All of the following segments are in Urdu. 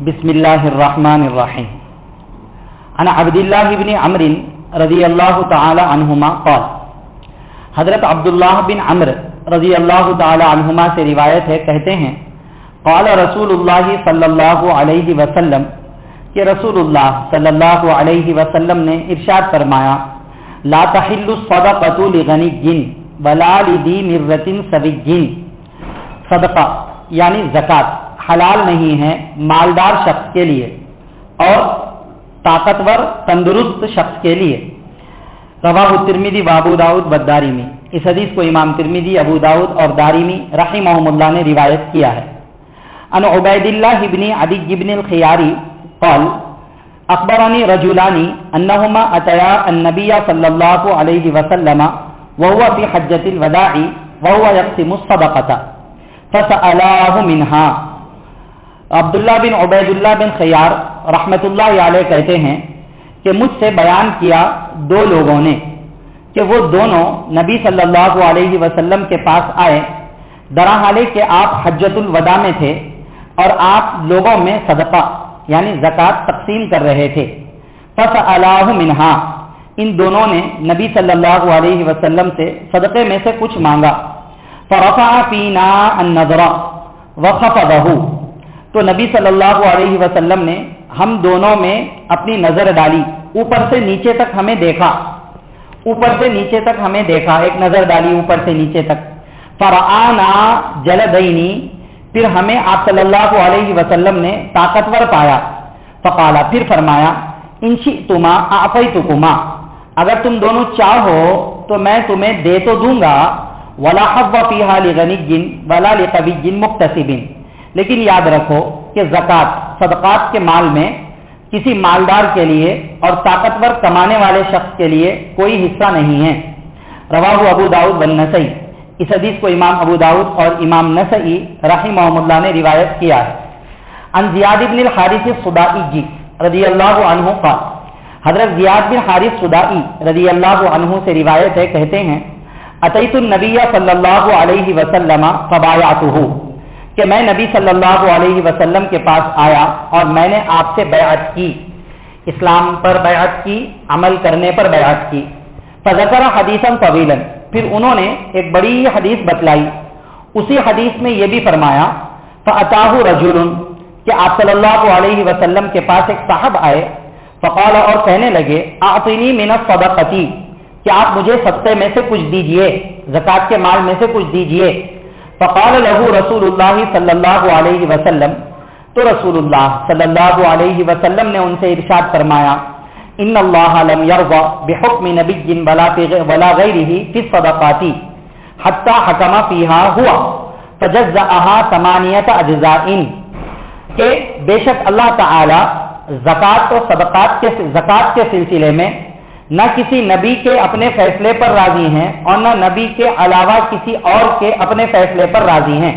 بسم اللہ الرحمن الرحیم عن عبد اللہ بن عمرو رضی اللہ تعالی عنہما قال، حضرت عبداللہ بن عمرو رضی اللہ تعالی عنہما سے روایت ہے، کہتے ہیں قال رسول اللہ صلی اللہ علیہ وسلم کہ رسول اللہ صلی اللہ علیہ وسلم نے ارشاد فرمایا، لا تحل الصدقۃ لغنی ولا لذی مرۃ سوی، صدقہ یعنی زکوٰۃ حلال نہیں ہے مالدار شخص کے لیے اور طاقتور تندرست شخص کے لیے۔ رواہ ترمذی و ابو داؤد والدارمی، اس حدیث کو امام ترمذی، ابو داؤد اور دارمی رحمہم اللہ نے روایت کیا ہے۔ ان عبید اللہ بن عدی بن الخیاری قال اخبرنی رجلان انہما اتیا النبی صلی اللہ علیہ وسلم وهو فی حجۃ الوداع وهو یقسم الصدقۃ فسألاه منها۔ عبداللہ بن عبید اللہ بن خیار رحمۃ اللہ علیہ کہتے ہیں کہ مجھ سے بیان کیا دو لوگوں نے کہ وہ دونوں نبی صلی اللہ علیہ وسلم کے پاس آئے، درحالے کہ آپ حجۃ الوداع میں تھے اور آپ لوگوں میں صدقہ یعنی زکوٰۃ تقسیم کر رہے تھے۔ فسألاه منها، ان دونوں نے نبی صلی اللہ علیہ وسلم سے صدقے میں سے کچھ مانگا۔ فرفع فینا النظر وخفضه، تو نبی صلی اللہ علیہ وسلم نے ہم دونوں میں اپنی نظر ڈالی، اوپر سے نیچے تک ہمیں دیکھا، اوپر سے نیچے تک ہمیں دیکھا، ایک نظر ڈالی اوپر سے نیچے تک۔ فرآنا جلدینی، پھر ہمیں آپ صلی اللہ علیہ وسلم نے طاقتور پایا۔ فقالا، پھر فرمایا، ان شئتما اعطیتکما، اگر تم دونوں چاہو تو میں تمہیں دے تو دوں گا۔ ولا حظ فیہا لغنی ولا لقوی مکتسب، لیکن یاد رکھو کہ زکوٰۃ صدقات کے مال میں کسی مالدار کے لیے اور طاقتور کمانے والے شخص کے لیے کوئی حصہ نہیں ہے۔ رواہ ابو داؤد والنسائی، اس حدیث کو امام ابو داؤد اور امام نسائی رحمہم اللہ نے روایت کیا ہے۔ عن زیاد بن الحارث الصدائی رضی اللہ عنہ قال، حضرت زیاد بن حارث صدائی رضی اللہ عنہ سے روایت ہے، کہتے ہیں اتیت النبی صلی اللہ علیہ وسلم فبایعتہ، کہ میں نبی صلی اللہ علیہ وسلم کے پاس آیا اور میں نے آپ سے بیعت کی، اسلام پر بیعت کی، عمل کرنے پر بیعت کی۔ فذکر حدیثا طویلا، پھر انہوں نے ایک بڑی حدیث بتلائی، اسی حدیث میں یہ بھی فرمایا فاتاہ رجل، کہ آپ صلی اللہ علیہ وسلم کے پاس ایک صاحب آئے، فقال، اور کہنے لگے، اعطنی من الصدقۃ، کہ آپ مجھے صدقے میں سے کچھ دیجئے، زکوٰۃ کے مال میں سے کچھ دیجئے۔ فقال له رسول اللہ صلی اللہ علیہ وسلم، تو رسول اللہ صلی اللہ علیہ وسلم نے ان سے ارشاد فرمایا، ان اللہ لم یرضى بحکم نبی ولا غیرہ فی الصدقات حتی حکم فیہا ہوا فجزأہا ثمانیۃ اجزاء، کہ بے شک اللہ تعالی زکوٰۃ و زکوٰۃ کے سلسلے میں نہ کسی نبی کے اپنے فیصلے پر راضی ہیں اور نہ نبی کے علاوہ کسی اور کے اپنے فیصلے پر راضی ہیں،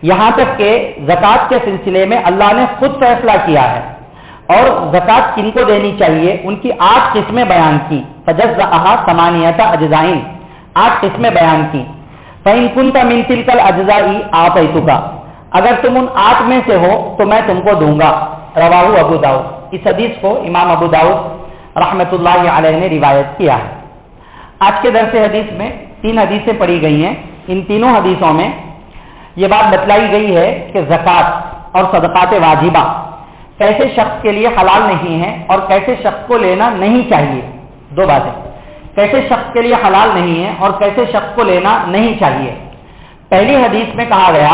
یہاں تک کہ زکوٰۃ کے سلسلے میں اللہ نے خود فیصلہ کیا ہے اور زکوٰۃ کن کو دینی چاہیے ان کی 8 قسمیں بیان کی۔ فجزأہا ثمانیۃ اجزاء، 8 قسمیں بیان کی۔ فإن كنت من تلك الأجزاء أعطيتك، اگر تم ان 8 میں سے ہو تو میں تم کو دوں گا۔ رواہ ابو داؤد، اس حدیث کو امام ابو داؤد رحمۃ اللہ علیہ نے روایت کیا ہے۔ آج کے درس حدیث میں 3 حدیثیں پڑھی گئی ہیں، ان تینوں حدیثوں میں یہ بات بتلائی گئی ہے کہ زکوٰۃ اور صدقات واجبہ کیسے شخص کے لیے حلال نہیں ہے اور کیسے شخص کو لینا نہیں چاہیے۔ 2 باتیں، کیسے شخص کے لیے حلال نہیں ہے اور کیسے شخص کو لینا نہیں چاہیے۔ پہلی حدیث میں کہا گیا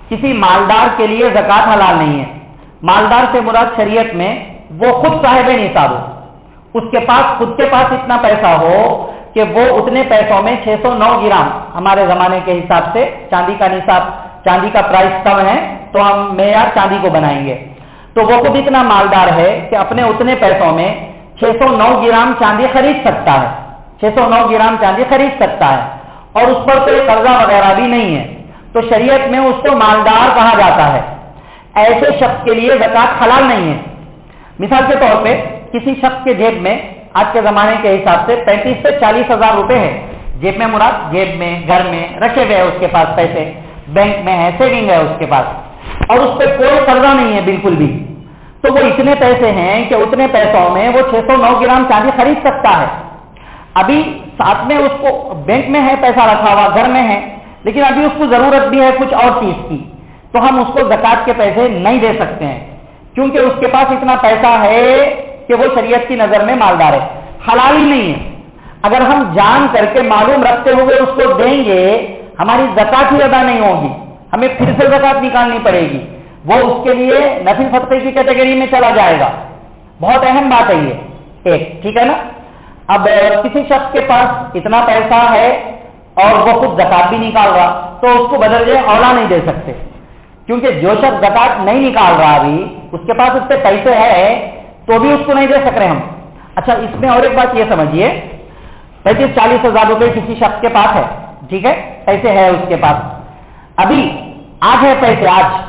کسی مالدار کے لیے زکوٰۃ حلال نہیں ہے۔ مالدار سے مراد شریعت میں وہ خود صاحب نصاب ہو، اس کے پاس خود کے پاس اتنا پیسہ ہو کہ وہ اتنے پیسوں میں 609 گرام، ہمارے زمانے کے حساب سے چاندی کا نصاب، چاندی کا پرائس کم ہے تو ہم معیار چاندی کو بنائیں گے، تو وہ خود اتنا مالدار ہے کہ اپنے اتنے پیسوں میں 609 گرام چاندی خرید سکتا ہے، 609 گرام چاندی خرید سکتا ہے اور اس پر کوئی قرضہ وغیرہ بھی نہیں ہے، تو شریعت میں اس کو مالدار کہا جاتا ہے۔ ایسے شخص کے لیے زکوٰۃ حلال نہیں ہے۔ مثال کے طور پہ کسی شخص کے جیب میں آج کے زمانے کے حساب سے 35 سے 40 ہزار روپے ہے، جیب میں مراد جیب میں، گھر میں رکھے ہوئے اس کے پاس پیسے، بینک میں ہے، سیونگ ہے اس کے پاس، اور اس پہ کوئی قرضہ نہیں ہے بالکل بھی، تو وہ اتنے پیسے ہیں کہ اتنے پیسوں میں وہ 609 گرام چاندی خرید سکتا ہے. ابھی ساتھ میں اس کو بینک میں ہے پیسہ رکھا ہوا، گھر میں ہے، لیکن ابھی اس کو ضرورت بھی ہے کچھ اور چیز کی، تو ہم اس کو زکوٰۃ کے پیسے نہیں دے سکتے ہیں، کیونکہ اس کے پاس اتنا پیسہ ہے کہ وہ شریعت کی نظر میں مالدار ہے، حلال ہی نہیں ہے. اگر ہم جان کر کے معلوم رکھتے ہوئے اس کو دیں گے، ہماری زکوٰۃ ہی ادا نہیں ہوگی، ہمیں پھر سے زکوٰۃ نکالنی پڑے گی، وہ اس کے لیے نفل صدقے کی کیٹیگری میں چلا جائے گا. بہت اہم بات ہے یہ ایک، ٹھیک ہے نا. اب کسی شخص کے پاس اتنا پیسہ ہے اور وہ خود زکوٰۃ بھی نکال رہا، تو اس کو بدرجہ اولا نہیں دے سکتے، کیونکہ جو شخص زکوٰۃ نہیں نکال رہا ابھی، اس کے پاس اس سے پیسے ہے تو بھی اس کو نہیں دے سک رہے ہم. اچھا، اس میں اور ایک بات یہ سمجھیے، 35-40 ہزار روپے کسی شخص کے پاس ہے، ٹھیک ہے، پیسے ہے اس کے پاس، ابھی آج ہے پیسے، آج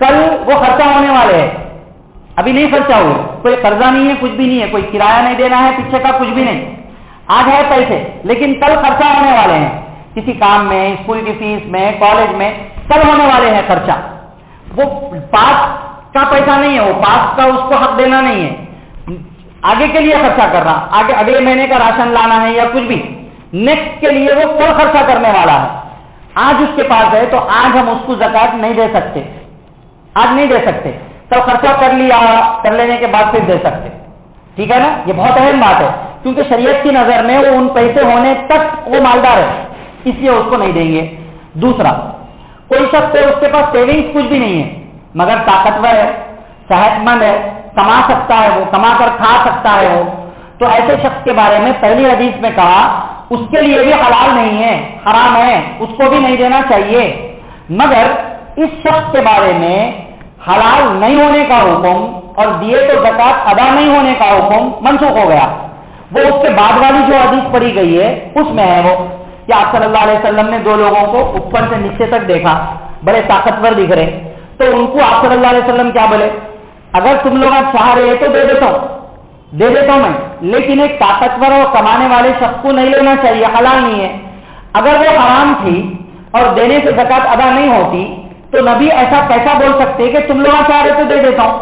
کل وہ خرچہ ہونے والے ہیں، ابھی نہیں خرچہ ہوئے، کوئی قرضہ نہیں ہے، کچھ بھی نہیں ہے، کوئی کرایہ نہیں دینا ہے پیچھے کا، کچھ بھی نہیں، آج ہے پیسے، لیکن کل خرچہ ہونے والے ہیں، کسی کام میں، اسکول کی فیس میں، کالج میں، کل ہونے والے ہیں خرچہ. وہ پاس کا پیسہ نہیں ہے، وہ پاس کا اس کو حق دینا نہیں ہے، آگے کے لیے خرچہ کرنا، آگے اگلے مہینے کا راشن لانا ہے یا کچھ بھی نیکسٹ کے لیے وہ کل خرچہ کرنے والا ہے. آج اس کے پاس ہے تو آج ہم اس کو زکوٰۃ نہیں دے سکتے، آج نہیں دے سکتے، کل خرچہ کر لیا، کر لینے کے بعد پھر دے سکتے. ٹھیک ہے نا، یہ بہت اہم بات ہے، کیونکہ شریعت کی نظر میں وہ ان پیسے ہونے تک وہ مالدار ہے، اس لیے اس کو نہیں دیں گے. دوسرا، کوئی شخص ہے اس کے پاس سیونگز کچھ بھی نہیں ہے مگر طاقتور ہے، صحت مند ہے، کما سکتا ہے، وہ کما کر کھا سکتا ہے وہ، تو ایسے شخص کے بارے میں پہلی حدیث میں کہا اس کے لیے بھی حلال نہیں ہے، حرام ہے، اس کو بھی نہیں دینا چاہیے. مگر اس شخص کے بارے میں حلال نہیں ہونے کا حکم اور دیے تو زکوٰۃ ادا نہیں ہونے کا حکم منسوخ ہو گیا. وہ اس کے بعد والی جو حدیث پڑھی گئی ہے اس میں ہے وہ کہ آپ صلی اللہ علیہ وسلم نے دو لوگوں کو اوپر سے نیچے تک دیکھا، بڑے طاقتور دکھ رہے، تو ان کو آپ صلی اللہ علیہ وسلم کیا بولے، اگر تم لوگ چاہ رہے تو دے دیتا ہوں میں، لیکن ایک طاقتور اور کمانے والے شخص کو نہیں لینا چاہیے، حلال نہیں ہے. اگر وہ حرام تھی اور دینے سے زکوٰۃ ادا نہیں ہوتی تو نبی ایسا کیسا بول سکتے کہ تم لوگ چاہ رہے تو دے دیتا ہوں.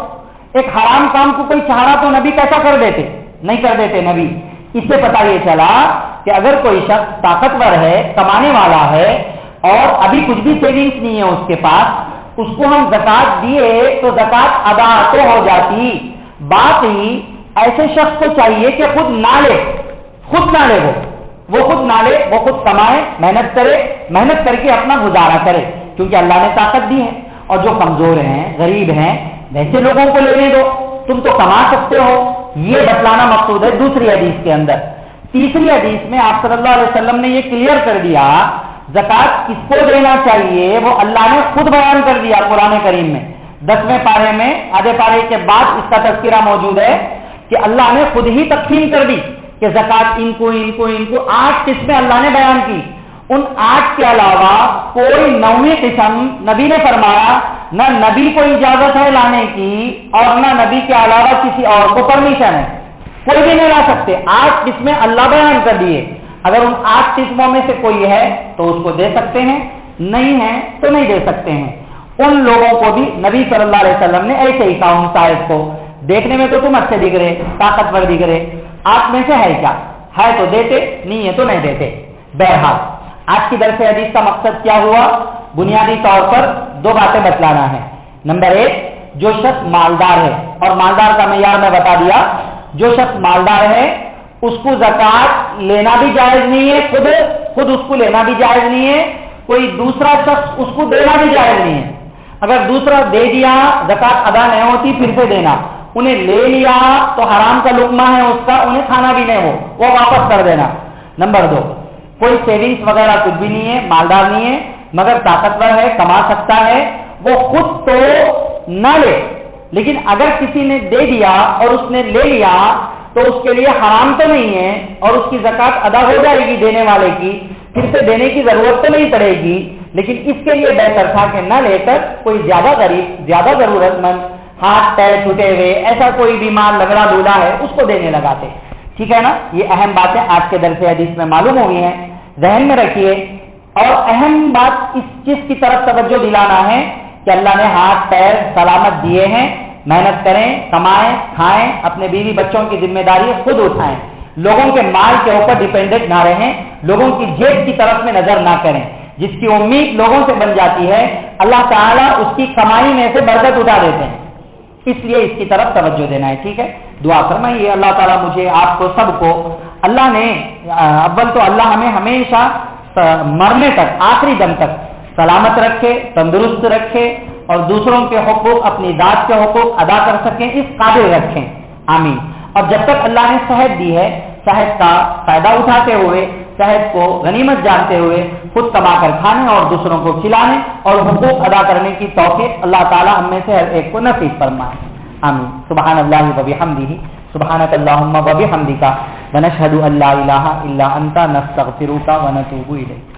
ایک حرام کام کو کوئی چاہ رہا تو نبی کیسا کر دیتے، نہیں کر دیتے نبی. اس سے پتا یہ چلا کہ اگر کوئی شخص طاقتور ہے، کمانے والا ہے اور ابھی کچھ بھی سیونگز نہیں ہے اس کے پاس، اس کو ہم زکوٰۃ دیے تو زکوٰۃ ادا تو ہو جاتی. بات ہی ایسے شخص کو چاہیے کہ خود نہ لے وہ خود نہ لے، وہ خود کمائے، محنت کرے، محنت کر کے اپنا گزارا کرے، کیونکہ اللہ نے طاقت دی ہے. اور جو کمزور ہیں، غریب ہیں، ویسے لوگوں کو لینے دو، تم تو کما سکتے ہو، یہ بتلانا مقصود ہے دوسری حدیث کے اندر. تیسری حدیث میں آپ صلی اللہ علیہ وسلم نے یہ کلیئر کر دیا زکوٰۃ کس کو دینا چاہیے، وہ اللہ نے خود بیان کر دیا قرآن کریم میں 10ویں پارے میں، آدھے پارے کے بعد اس کا تذکرہ موجود ہے کہ اللہ نے خود ہی تقسیم کر دی کہ زکوٰۃ ان کو 8 قسمیں اللہ نے بیان کی. ان 8 کے علاوہ کوئی 9ویں قسم نبی نے فرمایا نہ نبی کو اجازت ہے لانے کی اور نہ نبی کے علاوہ کسی اور کو پرمیشن ہے، کوئی بھی نہیں لا سکتے. 8 قسمیں اللہ بیان کر دیے، اگر ان 8 قسموں میں سے کوئی ہے تو اس کو دے سکتے ہیں، نہیں ہے تو نہیں دے سکتے ہیں. ان لوگوں کو بھی نبی صلی اللہ علیہ وسلم نے ایسے ہی کہا، ان صاحب کو دیکھنے میں تو تم اچھے دکھ رہے، طاقتور دکھ رہے، آپ میں سے ہے کیا، ہے تو دیتے، نہیں ہے تو نہیں دیتے. بہرحال آج کی درس حدیث کا مقصد کیا ہوا، بنیادی طور پر 2 باتیں بتلانا ہے. نمبر 1، جو شخص مالدار ہے، اور مالدار کا معیار میں بتا دیا، جو شخص مالدار ہے اس کو زکوٰۃ لینا بھی جائز نہیں ہے، خود اس کو لینا بھی جائز نہیں ہے، کوئی دوسرا شخص اس کو دینا بھی جائز نہیں ہے. اگر دوسرا دے دیا زکوٰۃ ادا نہیں ہوتی پھر سے دینا، انہیں لے لیا تو حرام کا لقمہ ہے اس کا، انہیں کھانا بھی نہیں ہو، وہ واپس کر دینا. نمبر 2، کوئی سیونگز وغیرہ کچھ بھی نہیں ہے، مالدار نہیں ہے مگر طاقتور ہے، کما سکتا ہے، وہ خود تو نہ لے، لیکن اگر کسی نے دے دیا اور اس نے لے لیا تو اس کے لیے حرام تو نہیں ہے اور اس کی زکوٰۃ ادا ہو جائے گی دینے والے کی، پھر سے دینے کی ضرورت تو نہیں پڑے گی. لیکن اس کے لیے بہتر تھا کہ نہ لے کر کوئی زیادہ غریب، زیادہ ضرورت مند، ہاتھ پیر ٹوٹے ہوئے، ایسا کوئی بیمار لگڑا لولا ہے اس کو دینے لگاتے. ٹھیک ہے نا، یہ اہم باتیں آج کے درس حدیث میں معلوم ہوئی ہیں، ذہن میں رکھیے. اور اہم بات اس چیز کی طرف توجہ دلانا ہے کہ اللہ نے ہاتھ پیر سلامت دیے ہیں، محنت کریں، کمائیں، کھائیں، اپنے بیوی بچوں کی ذمہ داری خود اٹھائیں، لوگوں کے مال کے اوپر ڈیپینڈنٹ نہ رہیں، لوگوں کی جیب کی طرف میں نظر نہ کریں۔ جس کی امید لوگوں سے بن جاتی ہے اللہ تعالیٰ اس کی کمائی میں سے برکت اٹھا دیتے ہیں، اس لیے اس کی طرف توجہ دینا ہے۔ ٹھیک ہے، دعا فرمائیے اللہ تعالیٰ مجھے، آپ کو، سب کو اللہ نے اول تو اللہ ہمیں ہمیشہ مرنے تک، آخری دم تک سلامت رکھے، تندرست رکھے اور دوسروں کے حقوق، اپنی ذات کے حقوق ادا کر سکیں، اس قابل رکھیں، آمین۔ اور جب تک اللہ نے صحت دی ہے، صحت کا فائدہ اٹھاتے ہوئے، صحت کو غنیمت جانتے ہوئے خود کما کر کھانے اور دوسروں کو کھلانے اور حقوق ادا کرنے کی توفیق اللہ تعالی ہم میں سے ہر ایک کو نصیب فرمائے، آمین۔ سبحان اللہ و بحمدہ، سبحانک اللہم و بحمدک، ونشہد ان لا الہ الا انت، نستغفرک و نتوب الیک۔